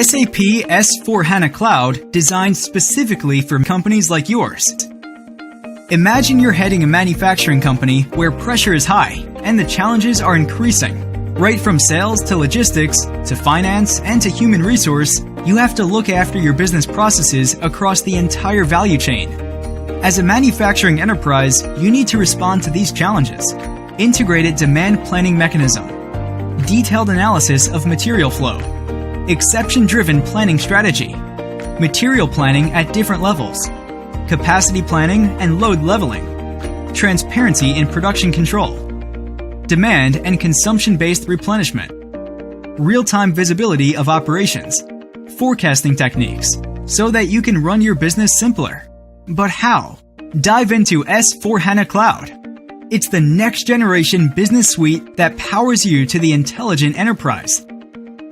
SAP S/4HANA Cloud designed specifically for companies like yours. Imagine you're heading a manufacturing company where pressure is high and the challenges are increasing. Right from sales to logistics to finance and to human resource, you have to look after your business processes across the entire value chain. As a manufacturing enterprise, you need to respond to these challenges. Integrated demand planning mechanism, detailed analysis of material flow, exception-driven planning strategy, material planning at different levels, capacity planning and load leveling, transparency in production control, demand and consumption-based replenishment, real-time visibility of operations, forecasting techniques, so that you can run your business simpler. But how? Dive into S/4HANA Cloud. It's the next-generation business suite that powers you to the intelligent enterprise.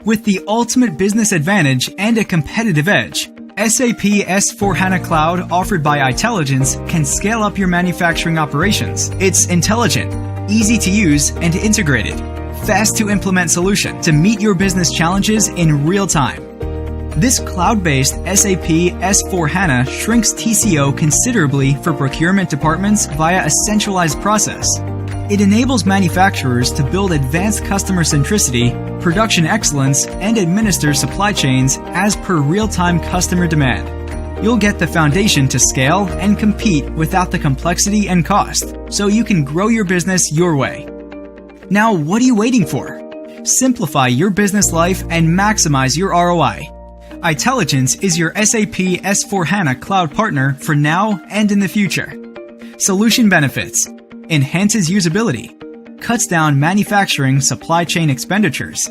With the ultimate business advantage and a competitive edge, SAP S/4HANA Cloud offered by Itelligence can scale up your manufacturing operations. It's intelligent, easy to use and integrated, fast to implement solution to meet your business challenges in real time. This cloud-based SAP S/4HANA shrinks TCO considerably for procurement departments via a centralized process. It enables manufacturers to build advanced customer centricity, production excellence, and administer supply chains as per real-time customer demand. You'll get the foundation to scale and compete without the complexity and cost, so you can grow your business your way. Now, what are you waiting for? Simplify your business life and maximize your ROI. Itelligence is your SAP S/4HANA Cloud partner for now and in the future. Solution benefits: enhances usability, cuts down manufacturing supply chain expenditures,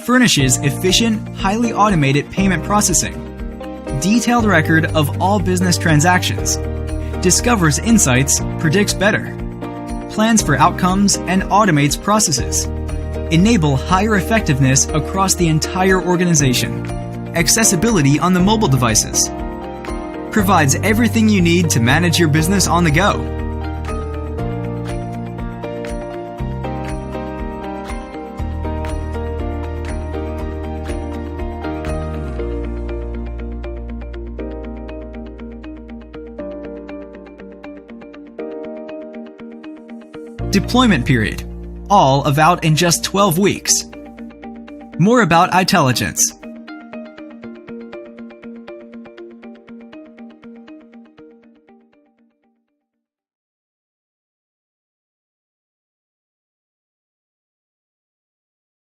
furnishes efficient, highly automated payment processing, detailed record of all business transactions, discovers insights, predicts better, plans for outcomes, and automates processes, enable higher effectiveness across the entire organization, accessibility on the mobile devices, provides everything you need to manage your business on the go. Deployment period. All about in just 12 weeks. More about Itelligence.